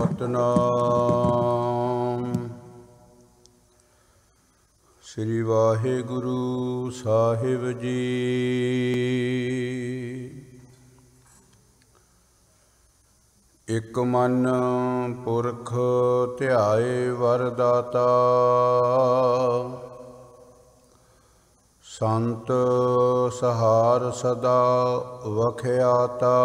ਸਤਨਾਮ ਸ੍ਰੀ ਵਾਹਿਗੁਰੂ ਸਾਹਿਬ ਜੀ। ਇਕ ਮਨ ਪੁਰਖ ਧਿਆਏ ਵਰਦਾਤਾ, ਸੰਤ ਸਹਾਰ ਸਦਾ ਵਖਿਆਤਾ।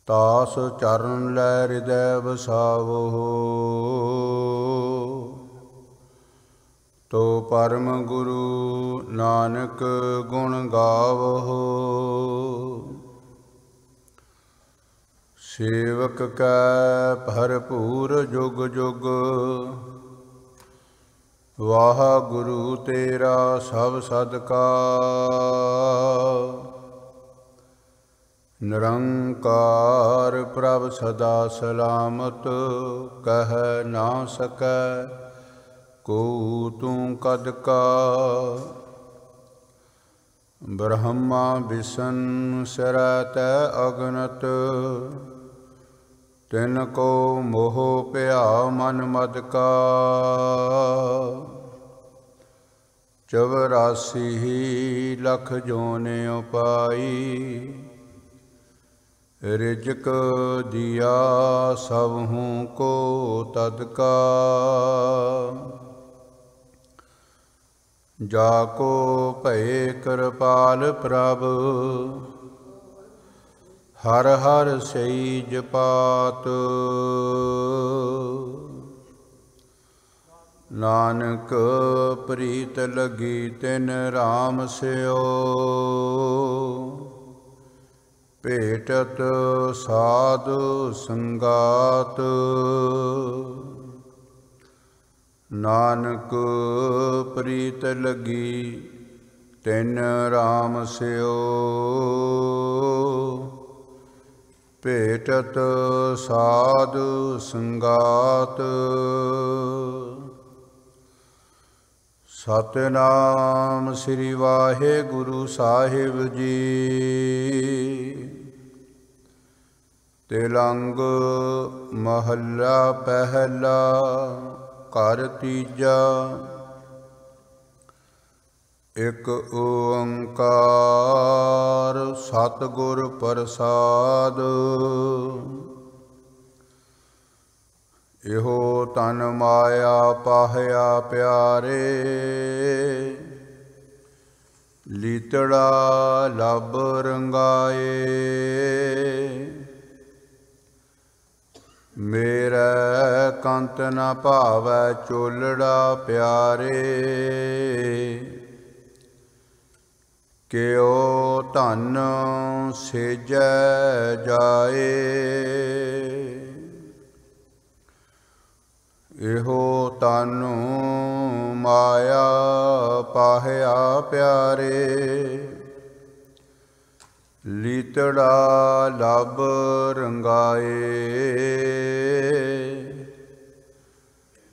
ਤਾਸ ਚਰਨ ਲੈ ਹਿਰਦੈ ਵਸਾਵੋ, ਤੋ ਪਰਮ ਗੁਰੂ ਨਾਨਕ ਗੁਣ ਗਾਵੋ। ਸੇਵਕ ਕੈ ਭਰਪੂਰ ਜੁਗ ਜੁਗ, ਵਾਹਿਗੁਰੂ ਤੇਰਾ ਸਭ ਸਦਕਾ। ਨਿਰੰਕਾਰ ਪ੍ਰਭ ਸਦਾ ਸਲਾਮਤ, ਕਹਿ ਨਾ ਸਕੈ ਕੋ ਤੂੰ ਕਦ ਕਾ। ਬ੍ਰਹਮਾ ਵਿਸ਼ਨ ਸਰੈ ਤੈ ਅਗਨਤ, ਤਿਨ ਕੋ ਮੋਹ ਭਿਆ ਮਨ ਮਦ ਕਾ। 84 ਲੱਖ ਜੋਨਿ ਪਾਈ, ਰਿਜਕ ਦਿਆ ਸਭਹੂ ਕੋ ਤਦਕਾ। ਜਾ ਕੋ ਭਏ ਕਿਰਪਾਲ ਪ੍ਰਭ, ਹਰ ਹਰ ਸਈਜ ਪਾਤ। ਨਾਨਕ ਪ੍ਰੀਤ ਲਗੀ ਤਿਨ ਰਾਮ ਸਿਓ, ਭੇਟਤ ਸਾਧ ਸੰਗਾਤ। ਨਾਨਕ ਪ੍ਰੀਤ ਲਗੀ ਤਿਨ ਰਾਮ ਸਿਓ, ਭੇਟਤ ਸਾਧ ਸੰਗਾਤ। ਸਤਿਨਾਮ ਸ੍ਰੀ ਵਾਹਿਗੁਰੂ ਸਾਹਿਬ ਜੀ। ਤਿਲੰਗ ਮਹੱਲਾ ਪਹਿਲਾ, ਘਰ ਤੀਜਾ। ਇਕ ਓੰਕਾਰ ਸਤਿਗੁਰ ਪ੍ਰਸਾਦ, ਇਹੋ ਤਨ ਮਾਇਆ ਪਾਹਿਆ ਪਿਆਰੇ। ਲੀਤੜਾ ਲਬ ਰੰਗਾਏ, ਮੇਰੇ ਕੰਤ ਨ ਭਾਵੈ ਚੋਲੜਾ ਪਿਆਰੇ। ਕਿਉ ਧਨ ਸੇਜੈ ਜਾਏ, ਇਹੋ ਤਨੁ ਮਾਇਆ ਪਾਹਿਆ ਪਿਆਰੇ। ਲੀਤੜਾ ਲਬ ਰੰਗਾਏ,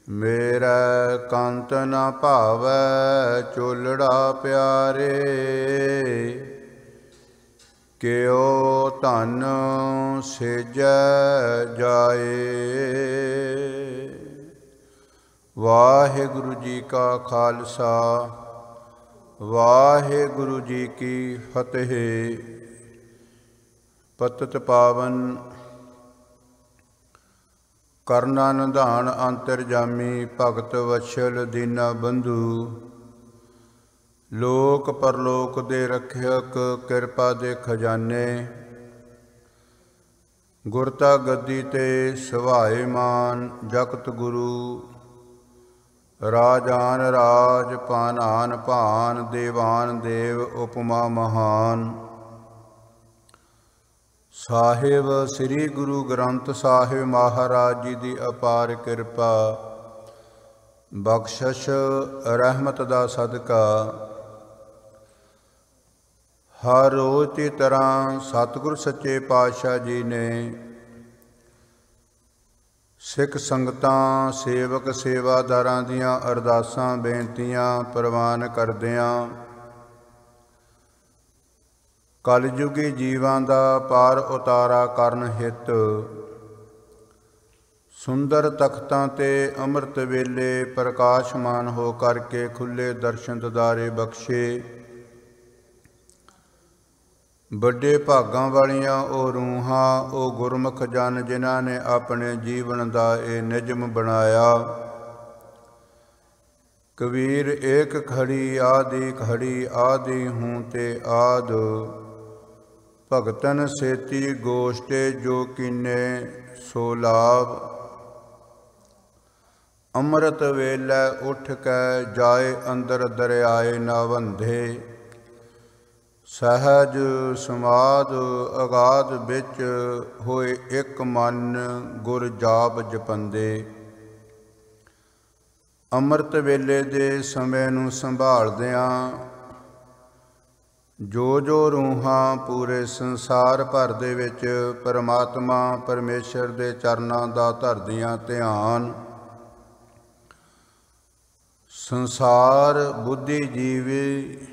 ਮੇਰੇ ਕੰਤ ਨ ਭਾਵੈ ਚੋਲੜਾ ਪਿਆਰੇ। ਕਿਉ ਧਨ ਸੇਜੈ ਜਾਏ। ਵਾਹਿਗੁਰੂ ਜੀ ਕਾ ਖਾਲਸਾ, ਵਾਹਿਗੁਰੂ ਜੀ ਕੀ ਫਤਿਹ। ਪਤਿਤ ਪਾਵਨ ਕਰਨਾ ਨਿਧਾਨ ਅੰਤਰਜਾਮੀ, ਭਗਤ ਵਛਲ ਦੀਨਾ ਬੰਧੂ। ਲੋਕ ਪਰਲੋਕ ਦੇ ਰੱਖਿਅਕ, ਕਿਰਪਾ ਦੇ ਖਜ਼ਾਨੇ। ਗੁਰਤਾ ਗੱਦੀ ਤੇ ਸੁਭਾਏ ਮਾਨ, ਜਗਤ ਗੁਰੂ। ਰਾਜਾਨ ਰਾਜ, ਭਾਨਾਨ ਭਾਨ, ਦੇਵਾਨ ਦੇਵ, ਉਪਮਾ ਮਹਾਨ। ਸਾਹਿਬ ਸ੍ਰੀ ਗੁਰੂ ਗ੍ਰੰਥ ਸਾਹਿਬ ਮਹਾਰਾਜ ਜੀ ਦੀ ਅਪਾਰ ਕਿਰਪਾ, ਬਖਸ਼ਿਸ਼ ਰਹਿਮਤ ਦਾ ਸਦਕਾ। ਹਰ ਰੋਜ਼ ਦੀ ਤਰ੍ਹਾਂ ਸਤਿਗੁਰ ਸੱਚੇ ਪਾਤਸ਼ਾਹ ਜੀ ਨੇ ਸਿੱਖ ਸੰਗਤਾਂ, ਸੇਵਕ ਸੇਵਾਦਾਰਾਂ ਦੀਆਂ ਅਰਦਾਸਾਂ ਬੇਨਤੀਆਂ ਪ੍ਰਵਾਨ ਕਰਦਿਆਂ ਕਲਯੁਗੀ ਜੀਵਾਂ ਦਾ ਪਾਰ ਉਤਾਰਾ ਕਰਨ ਹਿਤ ਸੁੰਦਰ ਤਖਤਾਂ ਤੇ ਅੰਮ੍ਰਿਤ ਵੇਲੇ ਪ੍ਰਕਾਸ਼ਮਾਨ ਹੋ ਕਰਕੇ ਖੁੱਲੇ ਦਰਸ਼ਨ ਦਿਦਾਰੇ ਬਖਸ਼ੇ। ਵੱਡੇ ਭਾਗਾਂ ਵਾਲੀਆਂ ਉਹ ਰੂਹਾਂ, ਉਹ ਗੁਰਮੁਖ ਜਨ ਜਿਨ੍ਹਾਂ ਨੇ ਆਪਣੇ ਜੀਵਨ ਦਾ ਇਹ ਨਿਯਮ ਬਣਾਇਆ। ਕਬੀਰ ਏਕ ਖੜੀ ਆਦਿ ਖੜੀ ਆਦਿ ਹੂੰ ਤੇ ਆਦ, ਭਗਤਨ ਸੇਤੀ ਗੋਸ਼ਟੇ ਜੋ ਕੀਨੇ ਸੋ ਲਾਭ। ਅੰਮ੍ਰਿਤ ਵੇਲੇ ਉੱਠ ਕੇ ਜਾਏ ਅੰਦਰ ਦਰਿਆਏ ਨਾ ਬੰਧੇ, ਸਹਿਜ ਸਮਾਧ ਅਗਾਧ ਵਿੱਚ ਹੋਏ ਇੱਕ ਮਨ ਗੁਰ ਜਾਪ ਜਪੰਦੇ। ਅੰਮ੍ਰਿਤ ਵੇਲੇ ਦੇ ਸਮੇਂ ਨੂੰ ਸੰਭਾਲਦਿਆਂ ਜੋ ਰੂਹਾਂ ਪੂਰੇ ਸੰਸਾਰ ਭਰ ਦੇ ਵਿੱਚ ਪਰਮਾਤਮਾ ਪਰਮੇਸ਼ਰ ਦੇ ਚਰਨਾਂ ਦਾ ਧਰਦੀਆਂ ਧਿਆਨ, ਸੰਸਾਰ ਬੁੱਧੀਜੀਵੀ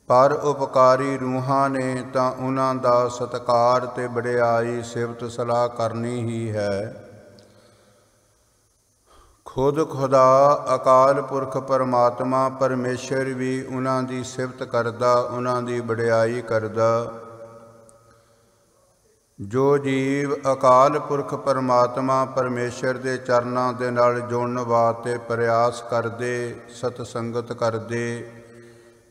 ਪਰ ਉਪਕਾਰੀ ਰੂਹਾਂ ਨੇ ਤਾਂ ਉਹਨਾਂ ਦਾ ਸਤਿਕਾਰ ਤੇ ਵਡਿਆਈ ਸਿਫਤ ਸਲਾਹ ਕਰਨੀ ਹੀ ਹੈ। ਖੁਦ ਖੁਦਾ ਅਕਾਲ ਪੁਰਖ ਪਰਮਾਤਮਾ ਪਰਮੇਸ਼ਰ ਵੀ ਉਹਨਾਂ ਦੀ ਸਿਫਤ ਕਰਦਾ, ਉਹਨਾਂ ਦੀ ਵਡਿਆਈ ਕਰਦਾ। ਜੋ ਜੀਵ ਅਕਾਲ ਪੁਰਖ ਪਰਮਾਤਮਾ ਪਰਮੇਸ਼ਰ ਦੇ ਚਰਨਾਂ ਦੇ ਨਾਲ ਜੁੜਨ ਵਾਸਤੇ ਪ੍ਰਯਾਸ ਕਰਦੇ, ਸਤਸੰਗਤ ਕਰਦੇ,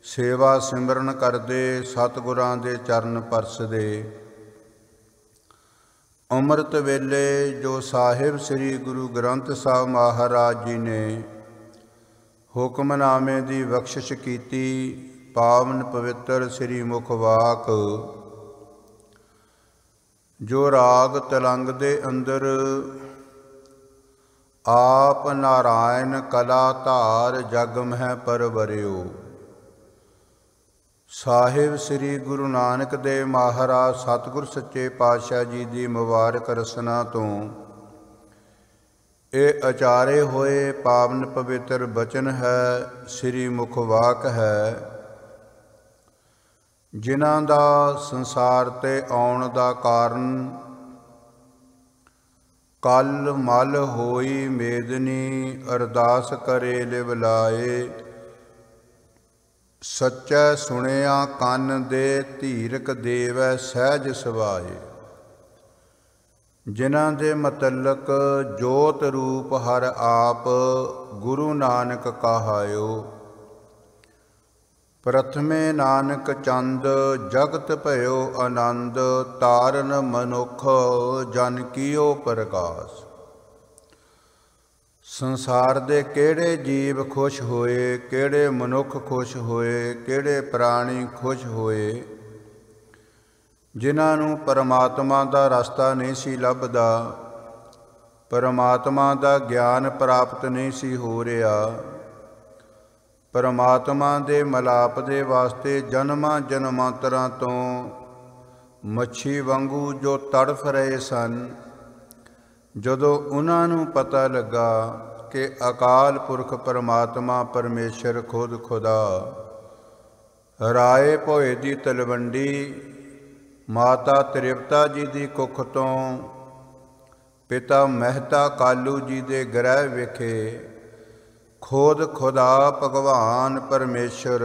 ਸੇਵਾ ਸਿਮਰਨ ਕਰਦੇ, ਸਤਿਗੁਰਾਂ ਦੇ ਚਰਨ ਪਰਸਦੇ। ਅੰਮ੍ਰਿਤ ਵੇਲੇ ਜੋ ਸਾਹਿਬ ਸ੍ਰੀ ਗੁਰੂ ਗ੍ਰੰਥ ਸਾਹਿਬ ਮਹਾਰਾਜ ਜੀ ਨੇ ਹੁਕਮਨਾਮੇ ਦੀ ਬਖਸ਼ਿਸ਼ ਕੀਤੀ, ਪਾਵਨ ਪਵਿੱਤਰ ਸ੍ਰੀ ਮੁਖ ਵਾਕ, ਜੋ ਰਾਗ ਤਲੰਗ ਦੇ ਅੰਦਰ ਆਪ ਨਾਰਾਇਣ ਕਲਾ ਧਾਰ ਜਗ ਮਹਿ ਪਰਵਰਿਓ। ਸਾਹਿਬ ਸ੍ਰੀ ਗੁਰੂ ਨਾਨਕ ਦੇਵ ਮਹਾਰਾਜ ਸਤਿਗੁਰ ਸੱਚੇ ਪਾਤਸ਼ਾਹ ਜੀ ਦੀ ਮੁਬਾਰਕ ਰਸਨਾ ਤੋਂ ਇਹ ਉਚਾਰੇ ਹੋਏ ਪਾਵਨ ਪਵਿੱਤਰ ਬਚਨ ਹੈ, ਸ੍ਰੀ ਮੁਖ ਵਾਕ ਹੈ, ਜਿਨ੍ਹਾਂ ਦਾ ਸੰਸਾਰ ਤੇ ਆਉਣ ਦਾ ਕਾਰਨ ਕਲ ਮਲ ਹੋਈ ਮੇਦਨੀ ਅਰਦਾਸ ਕਰੇ ਲਿਵ ਲਾਏ। ਸੱਚੈ ਸੁਣਿਆ ਕੰਨ ਦੇ ਧੀਰਕ ਦੇਵੈ ਸਹਿਜ ਸਵਾਏ। ਜਿਨ੍ਹਾਂ ਦੇ ਮਤਲਕ ਜੋਤ ਰੂਪ ਹਰ ਆਪ ਗੁਰੂ ਨਾਨਕ ਕਹਾਇਓ। ਪ੍ਰਥਮੇ ਨਾਨਕ ਚੰਦ ਜਗਤ ਭਇਓ ਆਨੰਦ, ਤਾਰਨ ਮਨੁੱਖ ਜਨ ਕੀਓ ਪ੍ਰਕਾਸ਼। ਸੰਸਾਰ ਦੇ ਕਿਹੜੇ ਜੀਵ ਖੁਸ਼ ਹੋਏ, ਕਿਹੜੇ ਮਨੁੱਖ ਖੁਸ਼ ਹੋਏ, ਕਿਹੜੇ ਪ੍ਰਾਣੀ ਖੁਸ਼ ਹੋਏ, ਜਿਨ੍ਹਾਂ ਨੂੰ ਪਰਮਾਤਮਾ ਦਾ ਰਸਤਾ ਨਹੀਂ ਸੀ ਲੱਭਦਾ, ਪਰਮਾਤਮਾ ਦਾ ਗਿਆਨ ਪ੍ਰਾਪਤ ਨਹੀਂ ਸੀ ਹੋ ਰਿਹਾ, ਪਰਮਾਤਮਾ ਦੇ ਮਿਲਾਪ ਦੇ ਵਾਸਤੇ ਜਨਮਾਂ ਜਨਮਾਂਤਰਾਂ ਤੋਂ ਮੱਛੀ ਵਾਂਗੂ ਜੋ ਤੜਫ ਰਹੇ ਸਨ। ਜਦੋਂ ਉਹਨਾਂ ਨੂੰ ਪਤਾ ਲੱਗਾ ਕਿ ਅਕਾਲ ਪੁਰਖ ਪਰਮਾਤਮਾ ਪਰਮੇਸ਼ਰ ਖੁਦ ਖੁਦਾ ਰਾਏ ਭੋਏ ਦੀ ਤਲਵੰਡੀ ਮਾਤਾ ਤ੍ਰਿਪਤਾ ਜੀ ਦੀ ਕੁੱਖ ਤੋਂ ਪਿਤਾ ਮਹਿਤਾ ਕਾਲੂ ਜੀ ਦੇ ਗ੍ਰਹਿ ਵਿਖੇ ਖੁਦ ਖੁਦਾ ਭਗਵਾਨ ਪਰਮੇਸ਼ਰ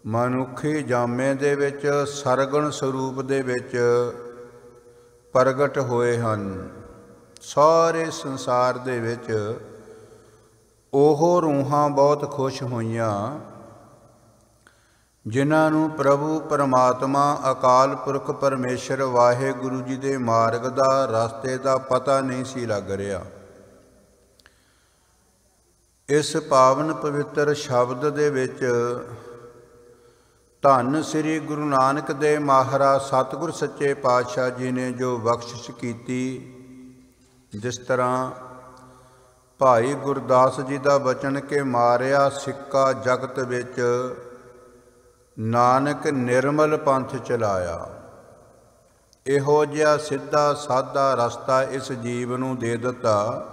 ਮਨੁੱਖੀ ਜਾਮੇ ਦੇ ਵਿੱਚ ਸਰਗੁਣ ਸਰੂਪ ਦੇ ਵਿੱਚ ਪ੍ਰਗਟ ਹੋਏ ਹਨ। ਸਾਰੇ ਸੰਸਾਰ ਦੇ ਵਿੱਚ ਉਹ ਰੂਹਾਂ ਬਹੁਤ ਖੁਸ਼ ਹੋਈਆਂ ਜਿਨ੍ਹਾਂ ਨੂੰ ਪ੍ਰਭੂ ਪਰਮਾਤਮਾ ਅਕਾਲ ਪੁਰਖ ਪਰਮੇਸ਼ਰ ਵਾਹਿਗੁਰੂ ਜੀ ਦੇ ਮਾਰਗ ਦਾ ਰਸਤੇ ਦਾ ਪਤਾ ਨਹੀਂ ਸੀ ਲੱਗ ਰਿਹਾ। ਇਸ ਪਾਵਨ ਪਵਿੱਤਰ ਸ਼ਬਦ ਦੇ ਵਿੱਚ ਧੰਨ ਸ੍ਰੀ ਗੁਰੂ ਨਾਨਕ ਦੇਵ ਮਹਾਰਾਜ ਸਤਿਗੁਰ ਸੱਚੇ ਪਾਤਸ਼ਾਹ ਜੀ ਨੇ ਜੋ ਬਖਸ਼ਿਸ਼ ਕੀਤੀ, ਜਿਸ ਤਰ੍ਹਾਂ ਭਾਈ ਗੁਰਦਾਸ ਜੀ ਦਾ ਬਚਨ ਕਿ ਮਾਰਿਆ ਸਿੱਕਾ ਜਗਤ ਵਿੱਚ ਨਾਨਕ ਨਿਰਮਲ ਪੰਥ ਚਲਾਇਆ। ਇਹੋ ਜਿਹਾ ਸਿੱਧਾ ਸਾਦਾ ਰਸਤਾ ਇਸ ਜੀਵ ਨੂੰ ਦੇ ਦਿੱਤਾ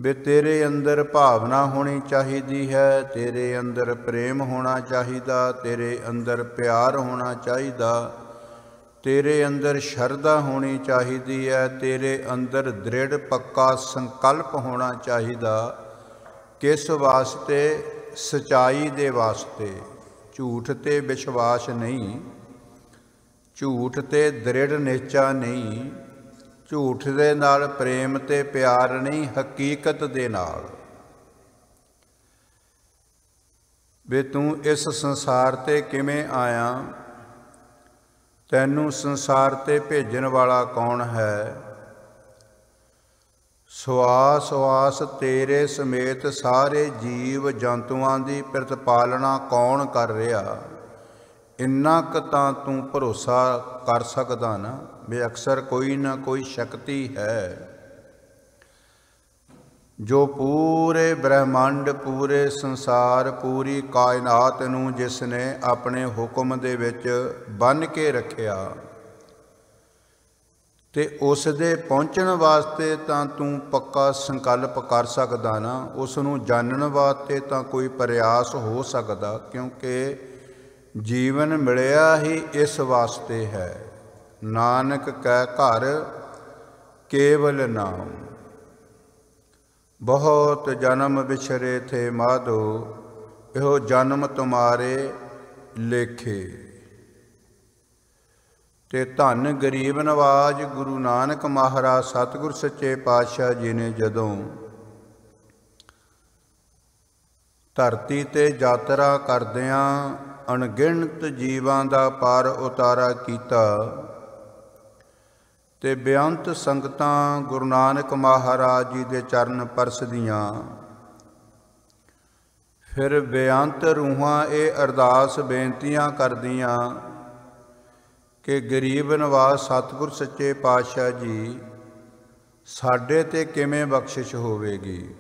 ਵੇ ਤੇਰੇ ਅੰਦਰ ਭਾਵਨਾ ਹੋਣੀ ਚਾਹੀਦੀ ਹੈ, ਤੇਰੇ ਅੰਦਰ ਪ੍ਰੇਮ ਹੋਣਾ ਚਾਹੀਦਾ, ਤੇਰੇ ਅੰਦਰ ਪਿਆਰ ਹੋਣਾ ਚਾਹੀਦਾ, ਤੇਰੇ ਅੰਦਰ ਸ਼ਰਧਾ ਹੋਣੀ ਚਾਹੀਦੀ ਹੈ, ਤੇਰੇ ਅੰਦਰ ਦ੍ਰਿੜ ਪੱਕਾ ਸੰਕਲਪ ਹੋਣਾ ਚਾਹੀਦਾ। ਕਿਸ ਵਾਸਤੇ? ਸਚਾਈ ਦੇ ਵਾਸਤੇ। ਝੂਠ ਤੇ ਵਿਸ਼ਵਾਸ ਨਹੀਂ, ਝੂਠ ਤੇ ਦ੍ਰਿੜ ਨਿਸ਼ਚਾ ਨਹੀਂ, ਝੂਠ ਦੇ ਨਾਲ ਪ੍ਰੇਮ ਤੇ ਪਿਆਰ ਨਹੀਂ, ਹਕੀਕਤ ਦੇ ਨਾਲ। ਵੇ ਤੂੰ ਇਸ ਸੰਸਾਰ ਤੇ ਕਿਵੇਂ ਆਇਆ? ਤੈਨੂੰ ਸੰਸਾਰ ਤੇ ਭੇਜਣ ਵਾਲਾ ਕੌਣ ਹੈ? ਸਵਾਸ ਸਵਾਸ ਤੇਰੇ ਸਮੇਤ ਸਾਰੇ ਜੀਵ ਜੰਤੂਆਂ ਦੀ ਪ੍ਰਤਪਾਲਨਾ ਕੌਣ ਕਰ ਰਿਹਾ? ਇੰਨਾ ਕੁ ਤਾਂ ਤੂੰ ਭਰੋਸਾ ਕਰ ਸਕਦਾ ਨਾ ਵੀ ਅਕਸਰ ਕੋਈ ਨਾ ਕੋਈ ਸ਼ਕਤੀ ਹੈ ਜੋ ਪੂਰੇ ਬ੍ਰਹਿਮੰਡ, ਪੂਰੇ ਸੰਸਾਰ, ਪੂਰੀ ਕਾਇਨਾਤ ਨੂੰ ਜਿਸ ਨੇ ਆਪਣੇ ਹੁਕਮ ਦੇ ਵਿੱਚ ਬੰਨ੍ਹ ਕੇ ਰੱਖਿਆ, ਤੇ ਉਸ ਦੇ ਪਹੁੰਚਣ ਵਾਸਤੇ ਤਾਂ ਤੂੰ ਪੱਕਾ ਸੰਕਲਪ ਕਰ ਸਕਦਾ ਨਾ। ਉਸ ਨੂੰ ਜਾਣਨ ਵਾਸਤੇ ਤਾਂ ਕੋਈ ਪ੍ਰਯਾਸ ਹੋ ਸਕਦਾ, ਕਿਉਂਕਿ ਜੀਵਨ ਮਿਲਿਆ ਹੀ ਇਸ ਵਾਸਤੇ ਹੈ। ਨਾਨਕ ਕੈ ਘਰ ਕੇਵਲ ਨਾਮ, ਬਹੁਤ ਜਨਮ ਵਿਛਰੇ ਥੇ ਮਾਧੋ, ਇਹੋ ਜਨਮ ਤੁਮਾਰੇ ਲੇਖੇ। ਤੇ ਧੰਨ ਗਰੀਬ ਨਵਾਜ ਗੁਰੂ ਨਾਨਕ ਮਹਾਰਾਜ ਸਤਿਗੁਰ ਸੱਚੇ ਪਾਤਸ਼ਾਹ ਜੀ ਨੇ ਜਦੋਂ ਧਰਤੀ ਤੇ ਯਾਤਰਾ ਕਰਦਿਆਂ ਅਣਗਿਣਤ ਜੀਵਾਂ ਦਾ ਪਾਰ ਉਤਾਰਾ ਕੀਤਾ, ਤੇ ਬੇਅੰਤ ਸੰਗਤਾਂ ਗੁਰੂ ਨਾਨਕ ਮਹਾਰਾਜ ਜੀ ਦੇ ਚਰਨ ਪਰਸਦੀਆਂ, ਫਿਰ ਬੇਅੰਤ ਰੂਹਾਂ ਇਹ ਅਰਦਾਸ ਬੇਨਤੀਆਂ ਕਰਦੀਆਂ ਕਿ ਗਰੀਬ ਨਵਾਜ ਸਤਿਗੁਰ ਸੱਚੇ ਪਾਤਸ਼ਾਹ ਜੀ, ਸਾਡੇ ਤੇ ਕਿਵੇਂ ਬਖਸ਼ਿਸ਼ ਹੋਵੇਗੀ?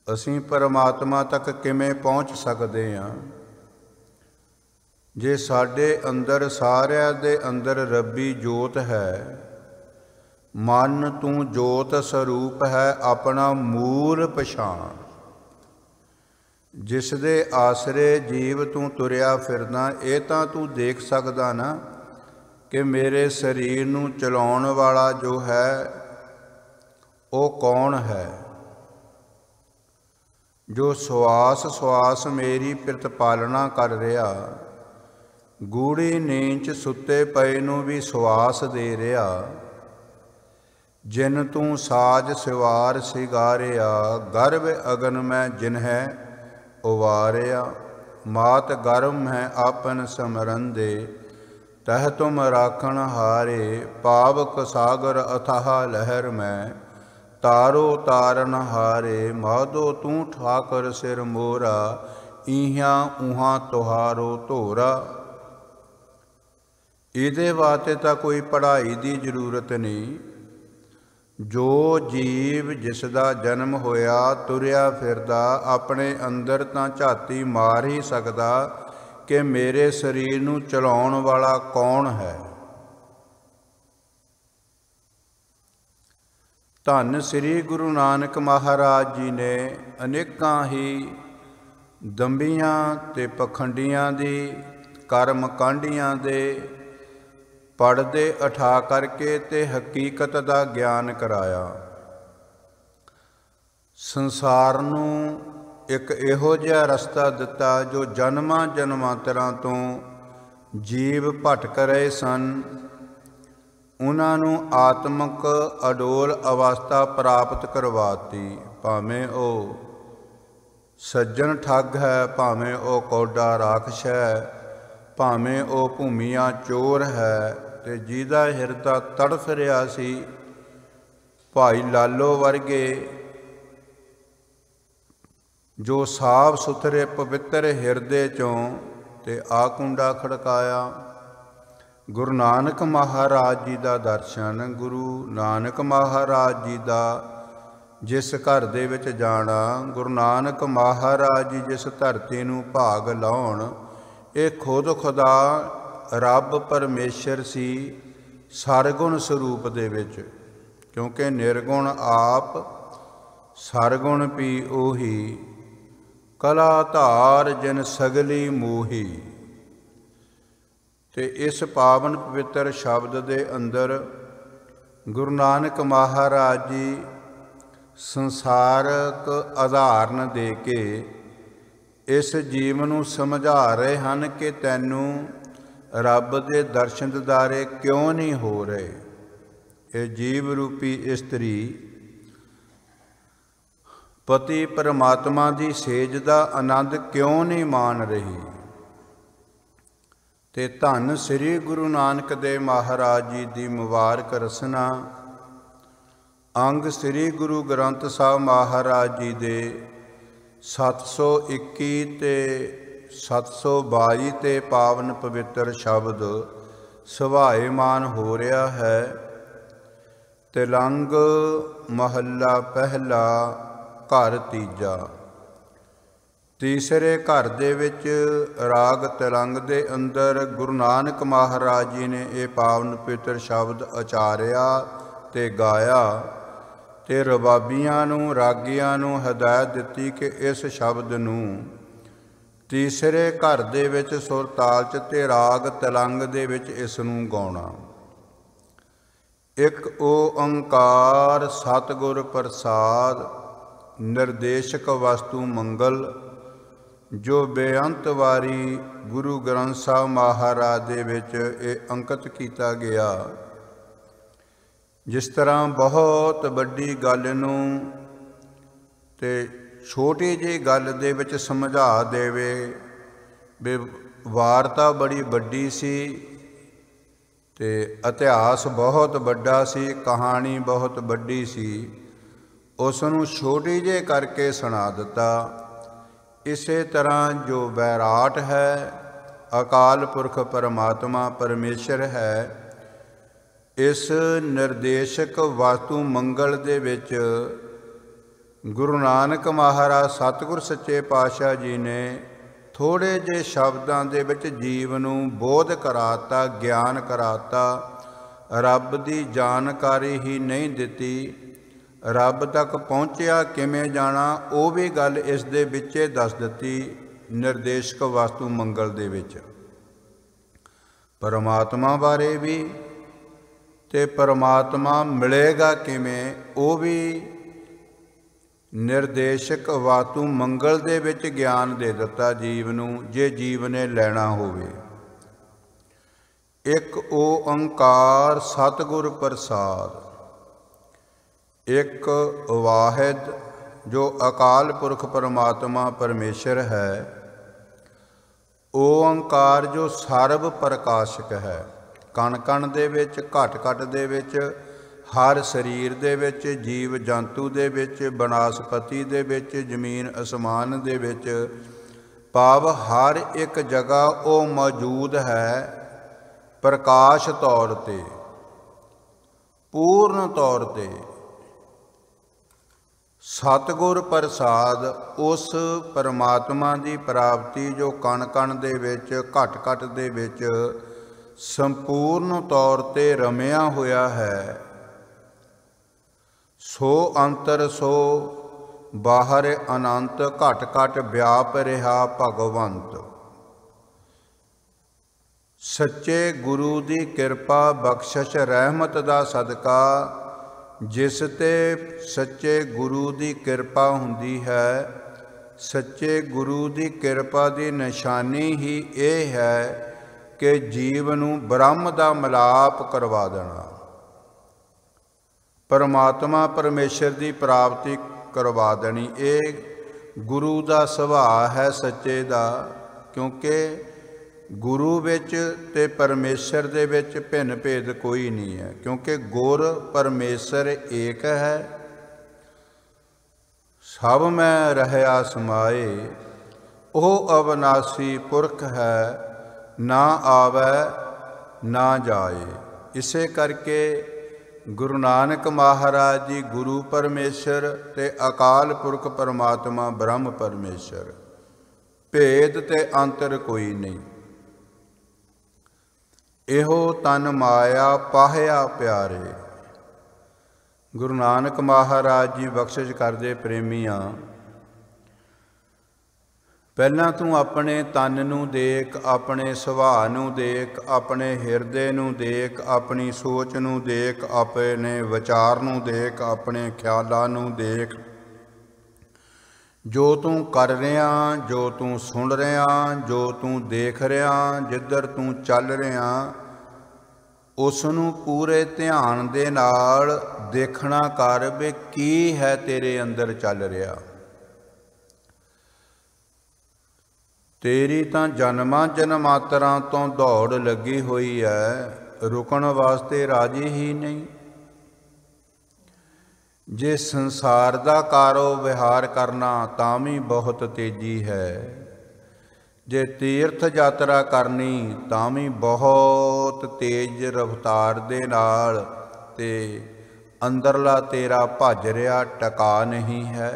ਅਸੀਂ ਪਰਮਾਤਮਾ ਤੱਕ ਕਿਵੇਂ ਪਹੁੰਚ ਸਕਦੇ ਹਾਂ ਜੇ ਸਾਡੇ ਅੰਦਰ, ਸਾਰਿਆਂ ਦੇ ਅੰਦਰ ਰੱਬੀ ਜੋਤ ਹੈ? ਮਨ ਤੂੰ ਜੋਤ ਸਰੂਪ ਹੈ, ਆਪਣਾ ਮੂਲ ਪਛਾਣ। ਜਿਸ ਦੇ ਆਸਰੇ ਜੀਵ ਤੂੰ ਤੁਰਿਆ ਫਿਰਦਾ, ਇਹ ਤਾਂ ਤੂੰ ਦੇਖ ਸਕਦਾ ਨਾ ਕਿ ਮੇਰੇ ਸਰੀਰ ਨੂੰ ਚਲਾਉਣ ਵਾਲਾ ਜੋ ਹੈ ਉਹ ਕੌਣ ਹੈ? ਜੋ ਸਵਾਸ ਸਵਾਸ ਮੇਰੀ ਪ੍ਰਤਪਾਲਨਾ ਕਰ ਰਿਹਾ, ਗੂੜੀ ਨੀਂਦ 'ਚ ਸੁੱਤੇ ਪਏ ਨੂੰ ਵੀ ਸਵਾਸ ਦੇ ਰਿਹਾ। ਜਿਨ ਤੂੰ ਸਾਜ ਸਿਵਾਰ ਸਿਗਾਰਿਆ, ਗਰਭ ਅਗਨ ਮੈਂ ਜਿਨਹਿ ਉਵਾਰਿਆ। ਮਾਤ ਗਰਮ ਹੈ ਆਪਨ ਸਮਰੰਦੇ, ਤਹ ਤੁਮ ਰਾਖਣ ਹਾਰੇ। ਪਾਵਕ ਸਾਗਰ ਅਥਾਹ ਲਹਿਰ ਮੈਂ, ਤਾਰੋ ਤਾਰਨ ਹਾਰੇ। ਮਾਧੋ ਤੂੰ ਠਾਕਰ ਸਿਰ ਮੋਰਾ, ਇਹਾਂ ਉਹਾਂ ਤੁਹਾਰੋ ਧੋਰਾ। ਇਹਦੇ ਵਾਸਤੇ ਤਾਂ ਕੋਈ ਪੜ੍ਹਾਈ ਦੀ ਜ਼ਰੂਰਤ ਨਹੀਂ। ਜੋ ਜੀਵ ਜਿਸ ਦਾ ਜਨਮ ਹੋਇਆ, ਤੁਰਿਆ ਫਿਰਦਾ, ਆਪਣੇ ਅੰਦਰ ਤਾਂ ਝਾਤੀ ਮਾਰ ਹੀ ਸਕਦਾ ਕਿ ਮੇਰੇ ਸਰੀਰ ਨੂੰ ਚਲਾਉਣ ਵਾਲਾ ਕੌਣ ਹੈ। ਧੰਨ ਸ੍ਰੀ ਗੁਰੂ ਨਾਨਕ ਮਹਾਰਾਜ ਜੀ ਨੇ ਅਨੇਕਾਂ ਹੀ ਦੰਬੀਆਂ ਤੇ ਪਖੰਡੀਆਂ ਦੀ, ਕਰਮ ਕਾਂਡੀਆਂ ਦੇ ਪੜਦੇ ਉਠਾ ਕਰਕੇ ਤੇ ਹਕੀਕਤ ਦਾ ਗਿਆਨ ਕਰਾਇਆ। ਸੰਸਾਰ ਨੂੰ ਇੱਕ ਇਹੋ ਜਿਹਾ ਰਸਤਾ ਦਿੱਤਾ ਜੋ ਜਨਮਾਂ ਜਨਮਾਂਤਰਾਂ ਤੋਂ ਜੀਵ ਭਟਕ ਰਹੇ ਸਨ, ਉਹਨਾਂ ਨੂੰ ਆਤਮਿਕ ਅਡੋਲ ਅਵਸਥਾ ਪ੍ਰਾਪਤ ਕਰਵਾਤੀ। ਭਾਵੇਂ ਉਹ ਸੱਜਣ ਠੱਗ ਹੈ, ਭਾਵੇਂ ਉਹ ਕੌਡਾ ਰਾਖਸ਼ ਹੈ, ਭਾਵੇਂ ਉਹ ਭੂਮੀਆਂ ਚੋਰ ਹੈ, ਤੇ ਜਿਹਦਾ ਹਿਰਦਾ ਤੜਫ ਰਿਹਾ ਸੀ ਭਾਈ ਲਾਲੋ ਵਰਗੇ, ਜੋ ਸਾਫ ਸੁਥਰੇ ਪਵਿੱਤਰ ਹਿਰਦੇ ਚੋਂ ਤੇ ਆ ਕੁੰਡਾ ਖੜਕਾਇਆ। ਗੁਰੂ ਨਾਨਕ ਮਹਾਰਾਜ ਜੀ ਦਾ ਦਰਸ਼ਨ, ਗੁਰੂ ਨਾਨਕ ਮਹਾਰਾਜ ਜੀ ਦਾ ਜਿਸ ਘਰ ਦੇ ਵਿੱਚ ਜਾਣਾ, ਗੁਰੂ ਨਾਨਕ ਮਹਾਰਾਜ ਜੀ ਜਿਸ ਧਰਤੀ ਨੂੰ ਭਾਗ ਲਾਉਣ, ਇਹ ਖੁਦ ਖੁਦਾ ਰੱਬ ਪਰਮੇਸ਼ਰ ਸੀ ਸਰਗੁਣ ਸਰੂਪ ਦੇ ਵਿੱਚ, ਕਿਉਂਕਿ ਨਿਰਗੁਣ ਆਪ ਸਰਗੁਣ ਪੀ ਉਹੀ, ਕਲਾ ਧਾਰ ਜਿਨ ਸਗਲੀ ਮੋਹੀ। ਤੇ ਇਸ ਪਾਵਨ ਪਵਿੱਤਰ ਸ਼ਬਦ ਦੇ ਅੰਦਰ ਗੁਰੂ ਨਾਨਕ ਮਹਾਰਾਜ ਜੀ ਸੰਸਾਰਕ ਉਦਾਹਰਨ ਦੇ ਕੇ ਇਸ ਜੀਵ ਨੂੰ ਸਮਝਾ ਰਹੇ ਹਨ ਕਿ ਤੈਨੂੰ ਰੱਬ ਦੇ ਦਰਸ਼ਨ ਦਿਦਾਰੇ ਕਿਉਂ ਨਹੀਂ ਹੋ ਰਹੇ। ਇਹ ਜੀਵ ਰੂਪੀ ਇਸਤਰੀ ਪਤੀ ਪਰਮਾਤਮਾ ਦੀ ਸੇਜ ਦਾ ਆਨੰਦ ਕਿਉਂ ਨਹੀਂ ਮਾਣ ਰਹੀ। ਤੇ ਧੰਨ ਸ੍ਰੀ ਗੁਰੂ ਨਾਨਕ ਦੇਵ ਮਹਾਰਾਜ ਜੀ ਦੀ ਮੁਬਾਰਕ ਰਸਨਾ ਅੰਗ ਸ੍ਰੀ ਗੁਰੂ ਗ੍ਰੰਥ ਸਾਹਿਬ ਮਹਾਰਾਜ ਜੀ ਦੇ 721 ਤੇ 722 ਤੇ ਪਾਵਨ ਪਵਿੱਤਰ ਸ਼ਬਦ ਸੁਭਾਏਮਾਨ ਹੋ ਰਿਹਾ ਹੈ। ਤਿਲੰਗ ਮਹੱਲਾ ਪਹਿਲਾ ਘਰ ਤੀਜਾ। ਤੀਸਰੇ ਘਰ ਦੇ ਵਿੱਚ ਰਾਗ ਤਿਲੰਗ ਦੇ ਅੰਦਰ ਗੁਰੂ ਨਾਨਕ ਮਹਾਰਾਜ ਜੀ ਨੇ ਇਹ ਪਾਵਨ ਪਵਿੱਤਰ ਸ਼ਬਦ ਉਚਾਰਿਆ ਤੇ ਗਾਇਆ ਤੇ ਰਬਾਬੀਆਂ ਨੂੰ ਰਾਗੀਆਂ ਨੂੰ ਹਦਾਇਤ ਦਿੱਤੀ ਕਿ ਇਸ ਸ਼ਬਦ ਨੂੰ ਤੀਸਰੇ ਘਰ ਦੇ ਵਿੱਚ ਸੁਰ ਤਾਲ 'ਚ ਤੇ ਰਾਗ ਤਿਲੰਗ ਦੇ ਵਿੱਚ ਇਸ ਨੂੰ ਗਾਉਣਾ। ਇੱਕ ਓੰਕਾਰ ਸਤਿਗੁਰ ਪ੍ਰਸਾਦ ਨਿਰਦੇਸ਼ਕ ਵਸਤੂ ਮੰਗਲ, ਜੋ ਬੇਅੰਤ ਵਾਰੀ ਗੁਰੂ ਗ੍ਰੰਥ ਸਾਹਿਬ ਮਹਾਰਾਜ ਦੇ ਵਿੱਚ ਇਹ ਅੰਕਿਤ ਕੀਤਾ ਗਿਆ। ਜਿਸ ਤਰ੍ਹਾਂ ਬਹੁਤ ਵੱਡੀ ਗੱਲ ਨੂੰ ਤੇ ਛੋਟੀ ਜਿਹੀ ਗੱਲ ਦੇ ਵਿੱਚ ਸਮਝਾ ਦੇਵੇ ਵੀ ਵਾਰਤਾ ਬੜੀ ਵੱਡੀ ਸੀ ਤੇ ਇਤਿਹਾਸ ਬਹੁਤ ਵੱਡਾ ਸੀ, ਕਹਾਣੀ ਬਹੁਤ ਵੱਡੀ ਸੀ, ਉਸ ਨੂੰ ਛੋਟੀ ਜਿਹੀ ਕਰਕੇ ਸੁਣਾ ਦਿੱਤਾ। ਇਸੇ ਤਰ੍ਹਾਂ ਜੋ ਵੈਰਾਟ ਹੈ, ਅਕਾਲ ਪੁਰਖ ਪਰਮਾਤਮਾ ਪਰਮੇਸ਼ਰ ਹੈ, ਇਸ ਨਿਰਦੇਸ਼ਕ ਵਸਤੂ ਮੰਗਲ ਦੇ ਵਿੱਚ ਗੁਰੂ ਨਾਨਕ ਮਹਾਰਾਜ ਸਤਿਗੁਰ ਸੱਚੇ ਪਾਤਸ਼ਾਹ ਜੀ ਨੇ ਥੋੜ੍ਹੇ ਜਿਹੇ ਸ਼ਬਦਾਂ ਦੇ ਵਿੱਚ ਜੀਵ ਨੂੰ ਬੋਧ ਕਰਾਤਾ, ਗਿਆਨ ਕਰਾਤਾ। ਰੱਬ ਦੀ ਜਾਣਕਾਰੀ ਹੀ ਨਹੀਂ ਦਿੱਤੀ, ਰੱਬ ਤੱਕ ਪਹੁੰਚਿਆ ਕਿਵੇਂ ਜਾਣਾ ਉਹ ਵੀ ਗੱਲ ਇਸ ਦੇ ਵਿੱਚੇ ਦੱਸ ਦਿੱਤੀ। ਨਿਰਦੇਸ਼ਕ ਵਸਤੂ ਮੰਗਲ ਦੇ ਵਿੱਚ ਪਰਮਾਤਮਾ ਬਾਰੇ ਵੀ ਤੇ ਪਰਮਾਤਮਾ ਮਿਲੇਗਾ ਕਿਵੇਂ ਉਹ ਵੀ ਨਿਰਦੇਸ਼ਕ ਵਸਤੂ ਮੰਗਲ ਦੇ ਵਿੱਚ ਗਿਆਨ ਦੇ ਦਿੱਤਾ ਜੀਵ ਨੂੰ, ਜੇ ਜੀਵ ਨੇ ਲੈਣਾ ਹੋਵੇ। ਇੱਕ ਓੰਕਾਰ ਸਤਿਗੁਰ ਪ੍ਰਸਾਦ, ਇੱਕ ਵਾਹਿਦ ਜੋ ਅਕਾਲ ਪੁਰਖ ਪਰਮਾਤਮਾ ਪਰਮੇਸ਼ਰ ਹੈ। ਓੰਕਾਰ ਜੋ ਸਰਬ ਪ੍ਰਕਾਸ਼ਕ ਹੈ, ਕਣ ਕਣ ਦੇ ਵਿੱਚ, ਘਟ ਘਟ ਦੇ ਵਿੱਚ, ਹਰ ਸਰੀਰ ਦੇ ਵਿੱਚ, ਜੀਵ ਜੰਤੂ ਦੇ ਵਿੱਚ, ਬਨਸਪਤੀ ਦੇ ਵਿੱਚ, ਜ਼ਮੀਨ ਅਸਮਾਨ ਦੇ ਵਿੱਚ, ਭਾਵ ਹਰ ਇੱਕ ਜਗ੍ਹਾ ਉਹ ਮੌਜੂਦ ਹੈ ਪ੍ਰਕਾਸ਼ ਤੌਰ ਤੇ, ਪੂਰਨ ਤੌਰ ਤੇ। ਸਤਿਗੁਰ ਪ੍ਰਸਾਦ ਉਸ ਪਰਮਾਤਮਾ ਦੀ ਪ੍ਰਾਪਤੀ ਜੋ ਕਣ ਕਣ ਦੇ ਵਿੱਚ, ਘਟ ਘਟ ਦੇ ਵਿੱਚ ਸੰਪੂਰਨ ਤੌਰ ਤੇ ਰਮਿਆ ਹੋਇਆ ਹੈ। ਸੋ ਅੰਤਰ ਸੋ ਬਾਹਰ ਅਨੰਤ, ਘਟ ਘਟ ਵਿਆਪ ਰਿਹਾ ਭਗਵੰਤ। ਸੱਚੇ ਗੁਰੂ ਦੀ ਕਿਰਪਾ ਬਖਸ਼ਿਸ਼ ਰਹਿਮਤ ਦਾ ਸਦਕਾ, ਜਿਸ ਤੇ ਸੱਚੇ ਗੁਰੂ ਦੀ ਕਿਰਪਾ ਹੁੰਦੀ ਹੈ, ਸੱਚੇ ਗੁਰੂ ਦੀ ਕਿਰਪਾ ਦੀ ਨਿਸ਼ਾਨੀ ਹੀ ਇਹ ਹੈ ਕਿ ਜੀਵ ਨੂੰ ਬ੍ਰਹਮ ਦਾ ਮਿਲਾਪ ਕਰਵਾ ਦੇਣਾ, ਪਰਮਾਤਮਾ ਪਰਮੇਸ਼ਰ ਦੀ ਪ੍ਰਾਪਤੀ ਕਰਵਾ ਦੇਣੀ। ਇਹ ਗੁਰੂ ਦਾ ਸੁਭਾਅ ਹੈ ਸੱਚੇ ਦਾ, ਕਿਉਂਕਿ ਗੁਰੂ ਵਿੱਚ ਤੇ ਪਰਮੇਸ਼ਰ ਦੇ ਵਿੱਚ ਭਿੰਨ ਭੇਦ ਕੋਈ ਨਹੀਂ ਹੈ, ਕਿਉਂਕਿ ਗੁਰ ਪਰਮੇਸ਼ਰ ਏਕ ਹੈ। ਸਭ ਮੈਂ ਰਹਿਆ ਸਮਾਏ, ਉਹ ਅਵਨਾਸੀ ਪੁਰਖ ਹੈ, ਨਾ ਆਵੈ ਨਾ ਜਾਏ। ਇਸੇ ਕਰਕੇ ਗੁਰੂ ਨਾਨਕ ਮਹਾਰਾਜ ਜੀ ਗੁਰੂ ਪਰਮੇਸ਼ਰ ਤੇ ਅਕਾਲ ਪੁਰਖ ਪਰਮਾਤਮਾ ਬ੍ਰਹਮ ਪਰਮੇਸ਼ਰ, ਭੇਦ ਤੇ ਅੰਤਰ ਕੋਈ ਨਹੀਂ। ਇਹੋ ਤਨ ਮਾਇਆ ਪਾਹਿਆ ਪਿਆਰੇ, ਗੁਰੂ ਨਾਨਕ ਮਹਾਰਾਜ ਜੀ ਬਖਸ਼ਿਸ਼ ਕਰਦੇ ਪ੍ਰੇਮੀਆਂ, ਪਹਿਲਾਂ ਤੂੰ ਆਪਣੇ ਤਨ ਨੂੰ ਦੇਖ, ਆਪਣੇ ਸੁਭਾਅ ਨੂੰ ਦੇਖ, ਆਪਣੇ ਹਿਰਦੇ ਨੂੰ ਦੇਖ, ਆਪਣੀ ਸੋਚ ਨੂੰ ਦੇਖ, ਆਪਣੇ ਵਿਚਾਰ ਨੂੰ ਦੇਖ, ਆਪਣੇ ਖਿਆਲਾਂ ਨੂੰ ਦੇਖ। ਜੋ ਤੂੰ ਕਰ ਰਿਹਾ, ਜੋ ਤੂੰ ਸੁਣ ਰਿਹਾ, ਜੋ ਤੂੰ ਦੇਖ ਰਿਹਾ, ਜਿੱਧਰ ਤੂੰ ਚੱਲ ਰਿਹਾ, ਉਸ ਨੂੰ ਪੂਰੇ ਧਿਆਨ ਦੇ ਨਾਲ ਦੇਖਣਾ ਕਰ ਵੀ ਕੀ ਹੈ ਤੇਰੇ ਅੰਦਰ ਚੱਲ ਰਿਹਾ। ਤੇਰੀ ਤਾਂ ਜਨਮਾਂ ਜਨਮਾਂਤਰਾਂ ਤੋਂ ਦੌੜ ਲੱਗੀ ਹੋਈ ਹੈ, ਰੁਕਣ ਵਾਸਤੇ ਰਾਜੀ ਹੀ ਨਹੀਂ। ਜੇ ਸੰਸਾਰ ਦਾ ਕਾਰੋ ਵਿਹਾਰ ਕਰਨਾ ਤਾਂ ਵੀ ਬਹੁਤ ਤੇਜ਼ੀ ਹੈ, ਜੇ ਤੀਰਥ ਯਾਤਰਾ ਕਰਨੀ ਤਾਂ ਵੀ ਬਹੁਤ ਤੇਜ਼ ਰਫ਼ਤਾਰ ਦੇ ਨਾਲ, ਤੇ ਅੰਦਰਲਾ ਤੇਰਾ ਭੱਜ ਰਿਹਾ ਟਿਕਾ ਨਹੀਂ ਹੈ।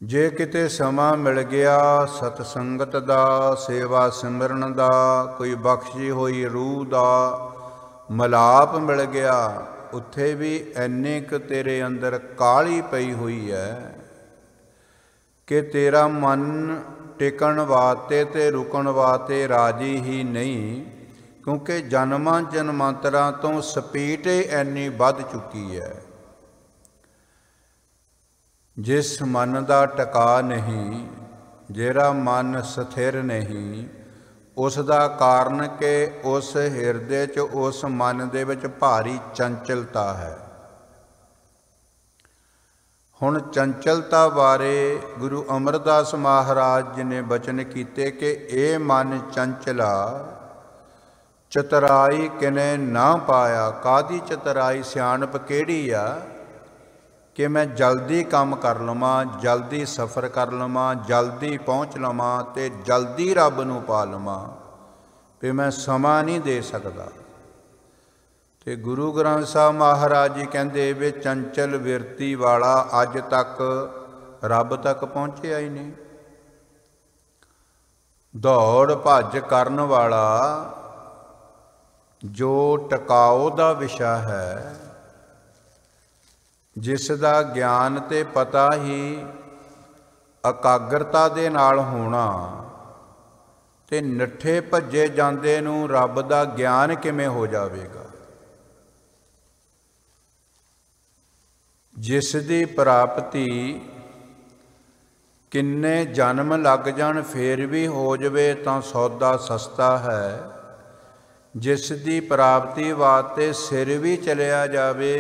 ਜੇ ਕਿਤੇ ਸਮਾਂ ਮਿਲ ਗਿਆ ਸਤ ਸੰਗਤ ਦਾ, ਸੇਵਾ ਸਿਮਰਨ ਦਾ, ਕੋਈ ਬਖਸ਼ੀ ਹੋਈ ਰੂਹ ਦਾ ਮਿਲਾਪ ਮਿਲ ਗਿਆ, ਉੱਥੇ ਵੀ ਇੰਨੇ ਕੁ ਤੇਰੇ ਅੰਦਰ ਕਾਹਲੀ ਪਈ ਹੋਈ ਹੈ ਕਿ ਤੇਰਾ ਮਨ ਟਿਕਣ ਵਾਸਤੇ ਤੇ ਰੁਕਣ ਵਾਸਤੇ ਰਾਜੀ ਹੀ ਨਹੀਂ, ਕਿਉਂਕਿ ਜਨਮਾਂ ਜਨਮਾਂਤਰਾਂ ਤੋਂ ਸਪੀਡ ਇੰਨੀ ਵੱਧ ਚੁੱਕੀ ਹੈ। ਜਿਸ ਮਨ ਦਾ ਟਿਕਾ ਨਹੀਂ, ਜਿਹੜਾ ਮਨ ਸਥਿਰ ਨਹੀਂ, ਉਸ ਦਾ ਕਾਰਨ ਕਿ ਉਸ ਹਿਰਦੇ 'ਚ, ਉਸ ਮਨ ਦੇ ਵਿੱਚ ਭਾਰੀ ਚੰਚਲਤਾ ਹੈ। ਹੁਣ ਚੰਚਲਤਾ ਬਾਰੇ ਗੁਰੂ ਅਮਰਦਾਸ ਮਹਾਰਾਜ ਜੀ ਨੇ ਬਚਨ ਕੀਤੇ ਕਿ ਇਹ ਮਨ ਚੰਚਲਾ, ਚਤਰਾਈ ਕਿਨੇ ਨਾ ਪਾਇਆ। ਕਾਹਦੀ ਚਤਰਾਈ, ਸਿਆਣਪ ਕਿਹੜੀ ਆ ਕਿ ਮੈਂ ਜਲਦੀ ਕੰਮ ਕਰ ਲਵਾਂ, ਜਲਦੀ ਸਫ਼ਰ ਕਰ ਲਵਾਂ, ਜਲਦੀ ਪਹੁੰਚ ਲਵਾਂ ਤੇ ਜਲਦੀ ਰੱਬ ਨੂੰ ਪਾ ਲਵਾਂ, ਵੀ ਮੈਂ ਸਮਾਂ ਨਹੀਂ ਦੇ ਸਕਦਾ। ਤੇ ਗੁਰੂ ਗ੍ਰੰਥ ਸਾਹਿਬ ਮਹਾਰਾਜ ਜੀ ਕਹਿੰਦੇ ਵੀ ਚੰਚਲ ਬਿਰਤੀ ਵਾਲਾ ਅੱਜ ਤੱਕ ਰੱਬ ਤੱਕ ਪਹੁੰਚਿਆ ਹੀ ਨਹੀਂ। ਦੌੜ ਭੱਜ ਕਰਨ ਵਾਲਾ ਜੋ ਟਿਕਾਓ ਦਾ ਵਿਸ਼ਾ ਹੈ, ਜਿਸ ਦਾ ਗਿਆਨ ਤੇ ਪਤਾ ਹੀ ਇਕਾਗਰਤਾ ਦੇ ਨਾਲ ਹੋਣਾ, ਤੇ ਨੱਠੇ ਭੱਜੇ ਜਾਂਦੇ ਨੂੰ ਰੱਬ ਦਾ ਗਿਆਨ ਕਿਵੇਂ ਹੋ ਜਾਵੇਗਾ। ਜਿਸ ਦੀ ਪ੍ਰਾਪਤੀ ਕਿੰਨੇ ਜਨਮ ਲੱਗ ਜਾਣ ਫੇਰ ਵੀ ਹੋ ਜਾਵੇ ਤਾਂ ਸੌਦਾ ਸਸਤਾ ਹੈ। ਜਿਸ ਦੀ ਪ੍ਰਾਪਤੀ ਵਾਸਤੇ ਸਿਰ ਵੀ ਚਲਿਆ ਜਾਵੇ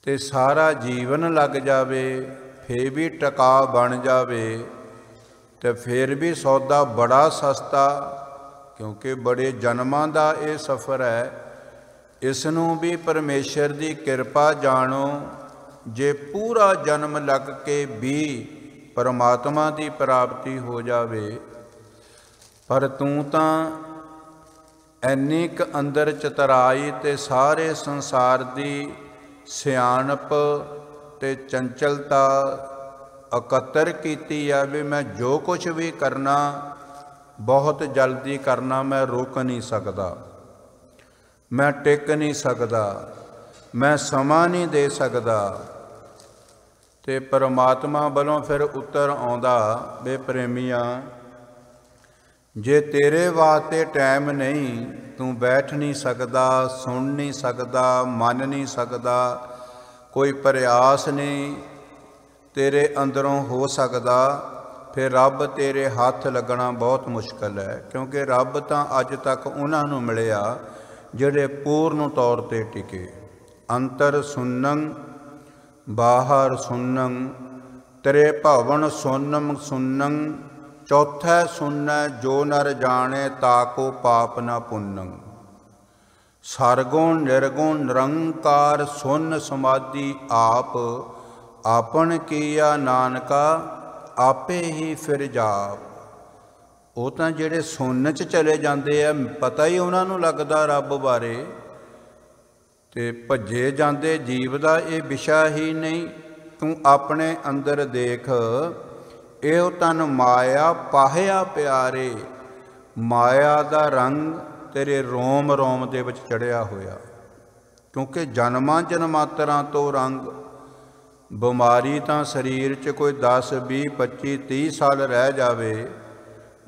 ਤੇ ਸਾਰਾ ਜੀਵਨ ਲੱਗ ਜਾਵੇ, ਫੇਰ ਵੀ ਟਿਕਾ ਬਣ ਜਾਵੇ, ਤੇ ਫਿਰ ਵੀ ਸੌਦਾ ਬੜਾ ਸਸਤਾ, ਕਿਉਂਕਿ ਬੜੇ ਜਨਮਾਂ ਦਾ ਇਹ ਸਫ਼ਰ ਹੈ। ਇਸ ਨੂੰ ਵੀ ਪਰਮੇਸ਼ਰ ਦੀ ਕਿਰਪਾ ਜਾਣੋ। ਜੇ ਪੂਰਾ ਜਨਮ ਲੱਗ ਕੇ ਵੀ ਪਰਮਾਤਮਾ ਦੀ ਪ੍ਰਾਪਤੀ ਹੋ ਜਾਵੇ, ਪਰ ਤੂੰ ਤਾਂ ਇੰਨੀ ਕੁ ਅੰਦਰ ਚਤਰਾਈ ਤੇ ਸਾਰੇ ਸੰਸਾਰ ਦੀ ਸਿਆਣਪ ਤੇ ਚੰਚਲਤਾ ਇਕੱਤਰ ਕੀਤੀ ਆ ਵੀ ਮੈਂ ਜੋ ਕੁਛ ਵੀ ਕਰਨਾ ਬਹੁਤ ਜਲਦੀ ਕਰਨਾ, ਮੈਂ ਰੋਕ ਨਹੀਂ ਸਕਦਾ, ਮੈਂ ਟਿਕ ਨਹੀਂ ਸਕਦਾ, ਮੈਂ ਸਮਾਂ ਨਹੀਂ ਦੇ ਸਕਦਾ। ਤੇ ਪਰਮਾਤਮਾ ਵੱਲੋਂ ਫਿਰ ਉੱਤਰ ਆਉਂਦਾ ਵੇ ਪ੍ਰੇਮੀਆਂ, ਜੇ ਤੇਰੇ ਵਾਸਤੇ ਟਾਈਮ ਨਹੀਂ, ਤੂੰ ਬੈਠ ਨਹੀਂ ਸਕਦਾ, ਸੁਣ ਨਹੀਂ ਸਕਦਾ, ਮੰਨ ਨਹੀਂ ਸਕਦਾ, ਕੋਈ ਪ੍ਰਯਾਸ ਨਹੀਂ ਤੇਰੇ ਅੰਦਰੋਂ ਹੋ ਸਕਦਾ, ਫਿਰ ਰੱਬ ਤੇਰੇ ਹੱਥ ਲੱਗਣਾ ਬਹੁਤ ਮੁਸ਼ਕਲ ਹੈ। ਕਿਉਂਕਿ ਰੱਬ ਤਾਂ ਅੱਜ ਤੱਕ ਉਹਨਾਂ ਨੂੰ ਮਿਲਿਆ ਜਿਹੜੇ ਪੂਰਨ ਤੌਰ 'ਤੇ ਟਿਕੇ। ਅੰਤਰ ਸੁਨੰ ਬਾਹਰ ਸੁਨੰ, ਤੇਰੇ ਭਵਨ ਸੁਨਮ ਸੁਨੰ, ਚੌਥਾ ਸੁਨੈ ਜੋ ਨਰ ਜਾਣੇ ਤਾਕੋ ਪਾਪ ਨਾ ਪੁੰਨੰ। ਸਰਗੁਣ ਨਿਰਗੁਣ ਨਿਰੰਕਾਰ ਸੁਨ ਸਮਾਧੀ ਆਪ, ਆਪਨ ਕੀਆ ਨਾਨਕਾ ਆਪੇ ਹੀ ਫਿਰ ਜਾਪ। ਉਹ ਤਾਂ ਜਿਹੜੇ ਸੁੰਨ 'ਚ ਚਲੇ ਜਾਂਦੇ ਆ, ਪਤਾ ਹੀ ਉਹਨਾਂ ਨੂੰ ਲੱਗਦਾ ਰੱਬ ਬਾਰੇ, ਤੇ ਭੱਜੇ ਜਾਂਦੇ ਜੀਵ ਦਾ ਇਹ ਵਿਸ਼ਾ ਹੀ ਨਹੀਂ। ਤੂੰ ਆਪਣੇ ਅੰਦਰ ਦੇਖ, ਇਹੋ ਤਨ ਮਾਇਆ ਪਾਹਿਆ ਪਿਆਰੇ, ਮਾਇਆ ਦਾ ਰੰਗ ਤੇਰੇ ਰੋਮ ਰੋਮ ਦੇ ਵਿੱਚ ਚੜਿਆ ਹੋਇਆ। क्योंकि जन्मां जन्मांतरां तो रंग बिमारी तां शरीर 'च कोई 10 20 25 30 साल रह जावे,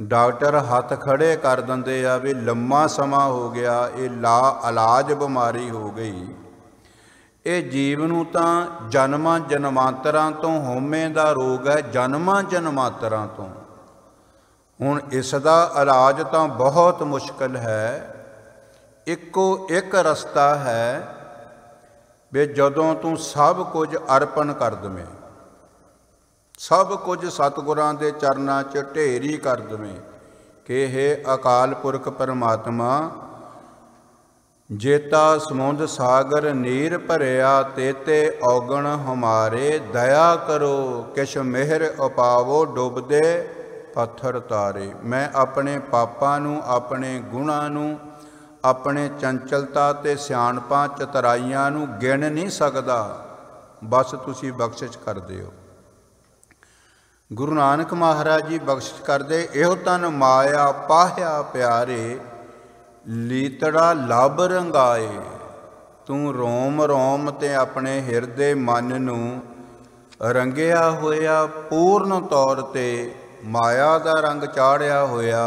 डॉक्टर हथ खड़े कर दिंदे आ भी लम्मा समा हो गया, ये ला इलाज बिमारी हो गई। ये जीव नूं तां जन्मां जन्मांतरां तो होमे दा रोग है, जन्मां जन्मांतरां तो। हुण इस दा इलाज तां बहुत मुश्किल है। इक्को एक रस्ता है भी जदों तूं सब कुछ अर्पण कर देवें, सब कुछ सतगुरां दे चरनां 'च ढेरी कर देवें कि हे अकाल पुरख परमात्मा, जेता समुंद सागर नीर भरिया, तेते औगण हमारे, दया करो किश मेहर उपावो, डुबदे पत्थर तारे। मैं अपने पापां नूं, अपने गुणां नूं, अपने चंचलता ते सियाणपां चतराइयां नूं गिण नहीं सकदा, बस तुसी बख्शिश कर दिओ। गुरु नानक महाराज जी बख्शिश करदे, इहो तन माया पाहिया प्यारे, लीतड़ा लभ रंगाए। तू रोम रोम ते अपने हिरदे मन नूं रंगिया होया, पूर्ण तौर ते माया दा रंग चाढ़िया होया।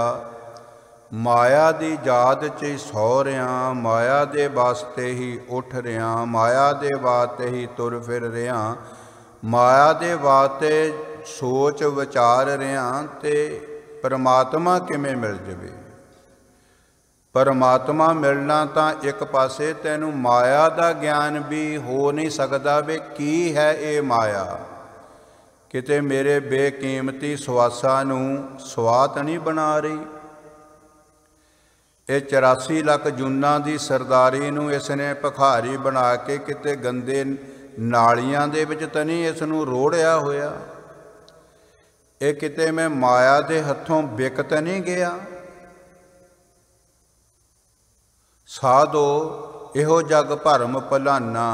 माया दी याद च सौ रहा, माया दे वास्ते ही उठ रहा, माया दे वास्ते ही तुर फिर रहा, माया दे वास्ते सोच विचार रहा, ते परमात्मा किवें मिल जावे। परमात्मा मिलना तां एक पासे तैनूं माया दा ज्ञान भी हो नहीं सकदा भी की है ये माया, किते मेरे बेकीमती सवासां नूं स्वात नहीं बना रही। ये 84 ਲੱਖ ਜੂਨਾਂ ਦੀ ਸਰਦਾਰੀ ਨੂੰ ਇਸ ਨੇ ਭਿਖਾਰੀ ਬਣਾ ਕੇ ਕਿਤੇ ਗੰਦੇ ਨਾਲੀਆਂ ਦੇ ਵਿੱਚ ਤਾਂ ਨਹੀਂ ਇਸ ਨੂੰ ਰੋੜਿਆ ਹੋਇਆ। ਇਹ ਕਿਤੇ ਮੈਂ ਮਾਇਆ ਦੇ ਹੱਥੋਂ ਵਿਕ ਤਾਂ ਨਹੀਂ ਗਿਆ। ਸਾਧੋ ਇਹੋ ਜਗ ਭਰਮ ਭਲਾਨਾ,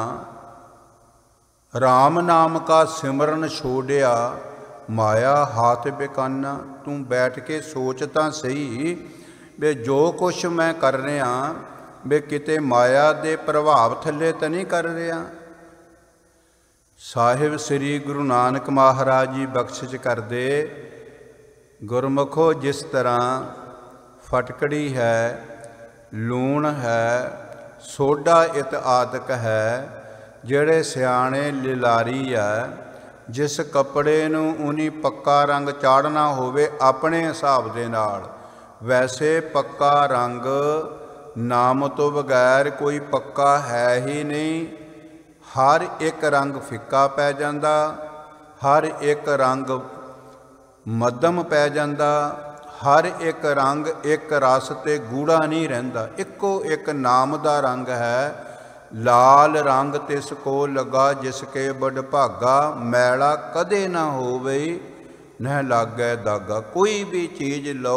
राम नाम का सिमरन छोड़िया, माया हाथ बेकाना। तू बैठ के सोच तां सही भी जो कुछ मैं कर रहा भी किते माया दे प्रभाव थले तो नहीं कर रहा। साहिब श्री गुरु नानक महाराज जी बख्शिश करदे, गुरमुखो जिस तरह फटकड़ी है, लूण है, सोडा इत आदक है, ਜਿਹੜੇ ਸਿਆਣੇ ਲਿਲਾਰੀ ਆ, ਜਿਸ ਕੱਪੜੇ ਨੂੰ ਉਨੀ ਪੱਕਾ ਰੰਗ ਚਾੜਨਾ ਹੋਵੇ ਆਪਣੇ ਹਿਸਾਬ ਦੇ ਨਾਲ, ਵੈਸੇ ਪੱਕਾ ਰੰਗ ਨਾਮ ਤੋਂ ਬਗੈਰ ਕੋਈ ਪੱਕਾ ਹੈ ਹੀ ਨਹੀਂ। ਹਰ ਇੱਕ ਰੰਗ ਫਿੱਕਾ ਪੈ ਜਾਂਦਾ, ਹਰ ਇੱਕ ਰੰਗ ਮੱਧਮ ਪੈ ਜਾਂਦਾ, ਹਰ ਇੱਕ ਰੰਗ ਇੱਕ ਰਸ ਤੇ ਗੂੜਾ ਨਹੀਂ ਰਹਿੰਦਾ। ਇੱਕੋ ਇੱਕ ਨਾਮ ਦਾ ਰੰਗ ਹੈ। लाल रंग तिस को लगा जिसके बड़ भागा, मैला कदे ना होवे न लागै दागा। कोई भी चीज़ लो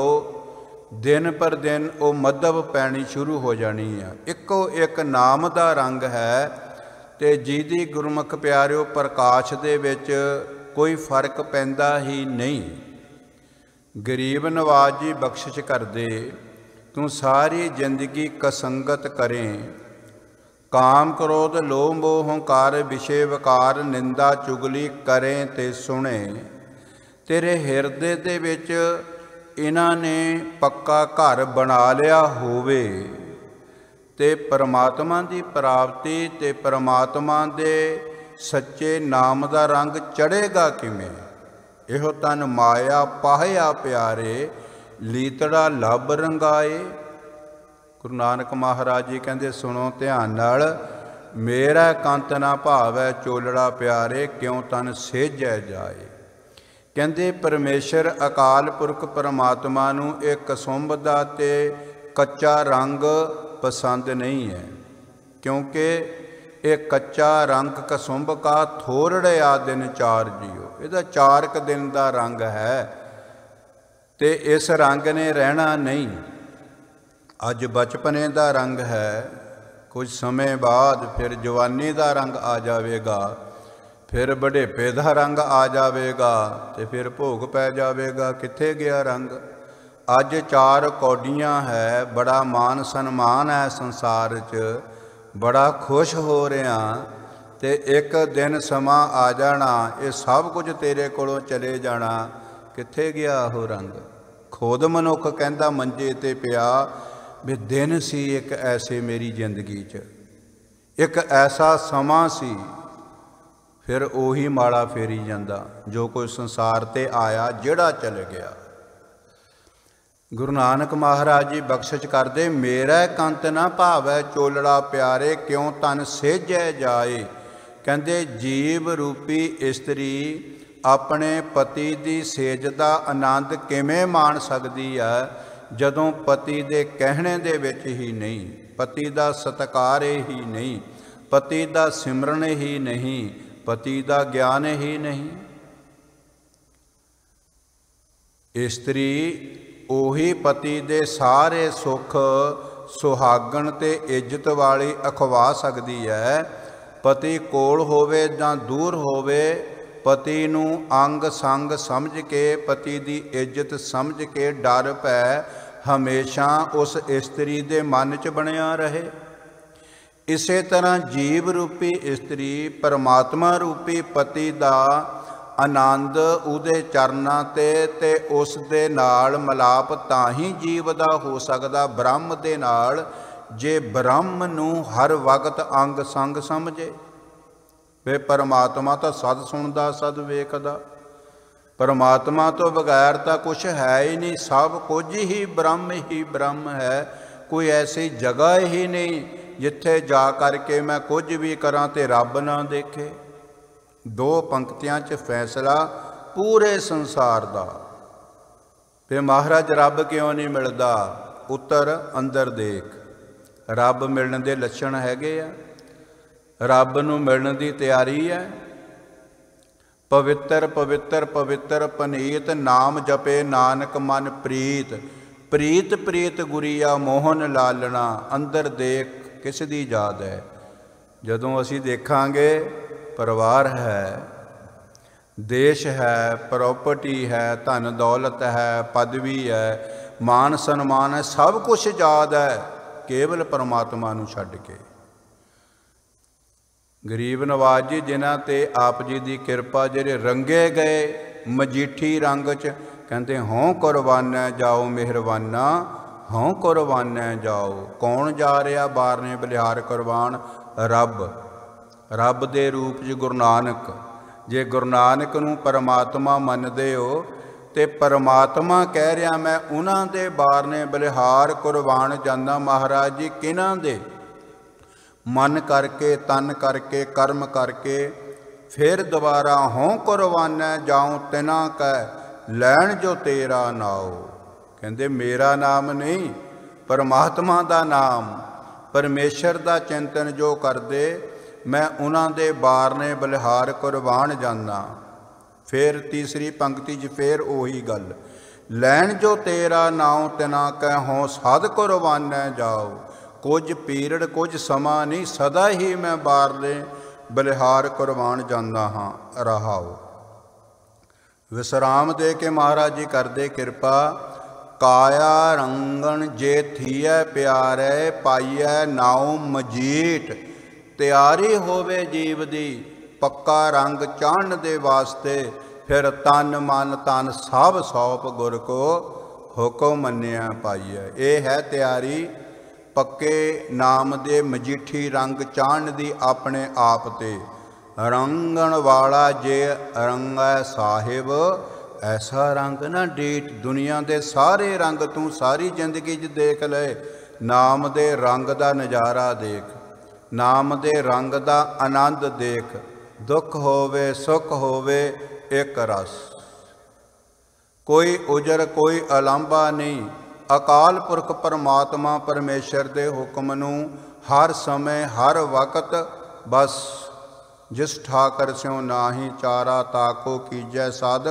दिन पर दिन वो मद्धब पैनी शुरू हो जानी है। इको एक नाम दा रंग है ते जिहदी गुरमुख प्यारिओ प्रकाश दे विच कोई फर्क पैंदा ही नहीं। गरीब नवाज जी बख्शिश करदे, तू सारी जिंदगी कसंगत करें, काम क्रोध लोभ मोह हंकार विषय विकार, निंदा चुगली करें ते सुने। तेरे हिरदे दे विच इन्हां ने पक्का घर बना लिया होवे ते परमात्मा दी प्राप्ति ते परमात्मा दे सच्चे नाम दा रंग चढ़ेगा किवें। इहो तन माया पाहिया प्यारे, लीतड़ा लभ रंगाए। गुरु नानक महाराज जी कहते सुनो ध्यान नाल, मेरा कंत ना भावै चोलड़ा प्यारे, क्यों तन सेजै जाए। कहते परमेश्वर अकाल पुरख परमात्मा नूं एक कसुंभ दा ते कच्चा रंग पसंद नहीं है, क्योंकि ये कच्चा रंग कसुंभ का थोरड़िया दिन चार जियो। इहदा 4 दिन का रंग है ते इस रंग ने रहना नहीं। अज बचपने का रंग है, कुछ समय बाद फिर जवानी का रंग आ जाएगा, फिर बुढ़ेपे का रंग आ जाएगा, तो फिर भोग पै जाएगा। कित्थे गया रंग। अज 4 कौडियाँ है, बड़ा मान सन्मान है संसार च, बड़ा खुश हो रहा ते एक दिन समा आ जाना, ये सब कुछ तेरे कोलों चले जाना, कित्थे गया हो रंग। खुद मनुख कहंदा मंजे ते पिया भी दिन सी एक ऐसे मेरी जिंदगी च, एक ऐसा समा सी, फिर उही माड़ा फेरी जांदा जो कोई संसार ते आया जिहड़ा चल गया। गुरु नानक महाराज जी बख्शिश करदे, मेरा कंत ना भावै चोलड़ा प्यारे, क्यों तन सेजै जाए। कहंदे जीव रूपी इस्त्री अपने पति दी सेज दा आनंद किवें माण सकदी है जदों पति दे कहणे दे विच ही नहीं, पति दा सत्कार ही नहीं, पति दा सिमरन ही नहीं, पति दा ज्ञान ही नहीं। इस्त्री ਉਹੀ पति दे सारे सुख सुहागण ते इज्जत वाली अखवा सकती है। पति कोल होवे जां दूर होवे, पति नूं अंग संग समझ के, पति दी इज्जत समझ के डर पै हमेशा उस इस्त्री दे मन च बनिया रहे। इसे तरह जीव रूपी इस्त्री परमात्मा रूपी पति दा आनंद उहदे चरनां ते उस दे नाल मिलाप तां ही जीव दा हो सकदा ब्रह्म दे नाल, जे ब्रह्म नूं हर वक्त अंग संग समझे। वे परमात्मा तो सद सुनदा सद वेखदा, परमात्मा तो बगैर तो कुछ है ही नहीं, सब कुछ ही ब्रह्म है। कोई ऐसी जगह ही नहीं जिथे जा करके मैं कुछ भी करा ते रब ना देखे। दो पंक्तियां च फैसला पूरे संसार दा। ते महाराज रब क्यों नहीं मिलदा? उत्तर अंदर देख। रब मिलण दे लक्षण हैगे आ, रब नूं मिलण दी तैयारी है। पवित्र पवित्र पवित्र पनीत, नाम जपे नानक मन प्रीत। प्रीत प्रीत गुरिया मोहन लालना। अंदर देख किस दी याद है? जदों असीं देखांगे परिवार है, देश है, प्रॉपर्टी है, धन दौलत है, पदवी है, मान सन्मान है, सब कुछ याद है, केवल परमात्मा नूं छड्ड के। गरीब नवाज जी जिन्हां ते आप जी की किरपा, जिहड़े रंगे गए मजीठी रंग च, कहते हों कुरबाना जाओ मेहरबाना, हों कुरबाना जाओ। कौन जा रहा बारने बलिहार कुरबान? रब। रब दे रूप च गुरु नानक। जे गुरु नानक नूं परमात्मा मनदे हो ते परमात्मा कह रहा मैं उन्हां दे बारने बलिहार कुरबान जाना। महाराज जी किन्हां दे? मन करके, तन करके, कर्म करके, फिर दोबारा हों कुरबाना जाऊं तिना कह लैण जो तेरा नाओ। कहंदे मेरा नाम नहीं, परमात्मा दा नाम, परमेश्वर दा चिंतन जो करदे, मैं उन्हां दे बारने बलिहार कुरबान जाना। फिर तीसरी पंक्ति च फिर उही गल, लैण जो तेरा नाम तिना कह हों सद कुरबाना जाओ। कुछ पीरियड कुछ समा नहीं, सदा ही मैं बारने बलिहार कुरबान जाना हाँ। रहाओ। विश्राम दे के महाराज जी करदे किरपा, काया रंगन जे थीए प्यारे, पाइए नाउ मजीठ। तैयारी होवे जीव दी पक्का रंग चाढ़न दे वास्ते, फिर तन मन तन सब सौंप गुर को हुक्म मन्निया पाइए। ये है तैयारी पक्के नाम दे मजीठी रंग चाढ़न दी अपने आप ते। रंगण वाला जे रंग साहिब, ऐसा रंग ना डीट। दुनिया दे सारे रंग तू सारी जिंदगी च देख ले, नाम दे रंग दा नज़ारा देख, नाम दे रंग दा आनंद देख। दुख होवे सुख होवे एक रस, कोई उजर कोई अलांबा नहीं। अकाल पुरख परमात्मा परमेश्वर दे हुक्म नूं हर समय हर वक्त बस जिस ठाकर स्यों नाही चारा, ताको कीजै सद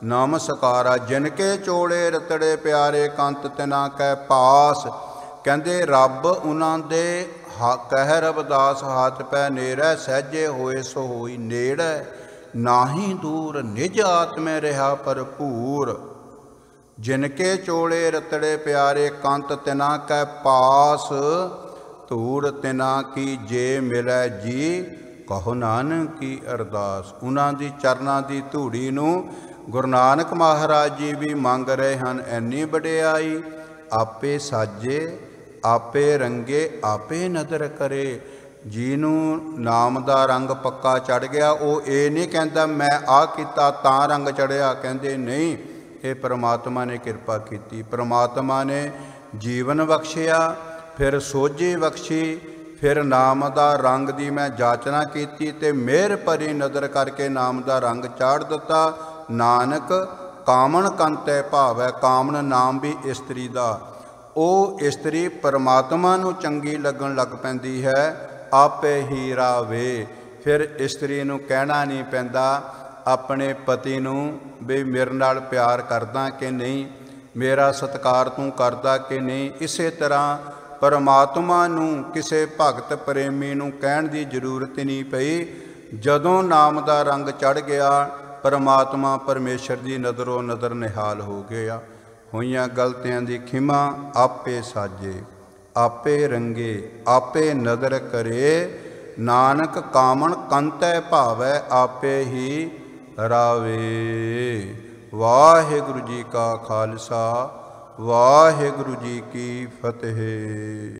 नमस्कारा। जिनके चोले रतड़े प्यारे, कंत तिना कै पास। कहंदे रब उन्हां दे कह रविदास हाथ पै नेड़ै, सहजे होए सो होई नेड़ै, नाही दूर निज आत्मे रहा भरपूर। जिनके चोले रतड़े प्यारे, कंत तिना कै पास। ਧੂੜ ਤਿਨਾ ਕੀ ਜੇ ਮਿਲੈ ਜੀ, ਕਹੋ ਨਾਨਕ ਕੀ ਅਰਦਾਸ। ਉਹਨਾਂ ਦੀ ਚਰਨਾਂ ਦੀ ਧੂੜੀ ਨੂੰ ਗੁਰੂ ਨਾਨਕ ਮਹਾਰਾਜ ਜੀ ਵੀ ਮੰਗ ਰਹੇ ਹਨ। ਐਨੀ ਵਡਿਆਈ ਆਪੇ ਸਾਜੇ ਆਪੇ ਰੰਗੇ ਆਪੇ ਨਦਰ ਕਰੇ। ਜਿਹਨੂੰ ਨਾਮ ਦਾ ਰੰਗ ਪੱਕਾ ਚੜ੍ਹ ਗਿਆ, ਉਹ ਇਹ ਨਹੀਂ ਕਹਿੰਦਾ ਮੈਂ ਆਹ ਕੀਤਾ ਤਾਂ ਰੰਗ ਚੜ੍ਹਿਆ। ਕਹਿੰਦੇ ਨਹੀਂ, ਇਹ ਪ੍ਰਮਾਤਮਾ ਨੇ ਕਿਰਪਾ ਕੀਤੀ। ਪ੍ਰਮਾਤਮਾ ਨੇ ਜੀਵਨ ਬਖਸ਼ਿਆ, ਫਿਰ ਸੋਝੀ ਬਖਸ਼ੀ, ਫਿਰ ਨਾਮ ਦਾ ਰੰਗ ਦੀ ਮੈਂ ਜਾਚਨਾ ਕੀਤੀ ਤੇ ਮਿਹਰ ਭਰੀ ਨਜ਼ਰ ਕਰਕੇ ਨਾਮ ਦਾ ਰੰਗ ਚਾੜ ਦਿੱਤਾ। ਨਾਨਕ ਕਾਮਣ ਕੰਤੈ ਭਾਵੈ। ਕਾਮਣ ਨਾਮ ਵੀ ਇਸਤਰੀ ਦਾ। ਉਹ ਇਸਤਰੀ ਪਰਮਾਤਮਾ ਨੂੰ ਚੰਗੀ ਲੱਗਣ ਲੱਗ ਪੈਂਦੀ ਹੈ, ਆਪੇ ਹੀ ਰਾਵੇ। ਫਿਰ ਇਸਤਰੀ ਨੂੰ ਕਹਿਣਾ ਨਹੀਂ ਪੈਂਦਾ ਆਪਣੇ ਪਤੀ ਨੂੰ ਵੀ ਮੇਰੇ ਨਾਲ ਪਿਆਰ ਕਰਦਾ ਕਿ ਨਹੀਂ, ਮੇਰਾ ਸਤਿਕਾਰ ਤੂੰ ਕਰਦਾ ਕਿ ਨਹੀਂ। ਇਸੇ ਤਰ੍ਹਾਂ ਪਰਮਾਤਮਾ ਨੂੰ ਕਿਸੇ ਭਗਤ ਪ੍ਰੇਮੀ ਨੂੰ ਕਹਿਣ ਦੀ ਜ਼ਰੂਰਤ ਨਹੀਂ ਪਈ। ਜਦੋਂ ਨਾਮ ਦਾ ਰੰਗ ਚੜ੍ਹ ਗਿਆ, ਪਰਮਾਤਮਾ ਪਰਮੇਸ਼ਰ ਦੀ ਨਜ਼ਰੋਂ ਨਜ਼ਰ ਨਿਹਾਲ ਹੋ ਗਿਆ। ਹੋਈਆਂ ਗਲਤੀਆਂ ਦੀ ਖਿਮਾ ਆਪੇ ਸਾਜੇ ਆਪੇ ਰੰਗੇ ਆਪੇ ਨਦਰ ਕਰੇ। ਨਾਨਕ ਕਾਮਣ ਕੰਤੈ ਭਾਵੈ ਆਪੇ ਹੀ ਰਾਵੇ। ਵਾਹਿਗੁਰੂ ਜੀ ਕਾ ਖਾਲਸਾ, ਵਾਹਿਗੁਰੂ ਜੀ ਕੀ ਫਤਿਹ।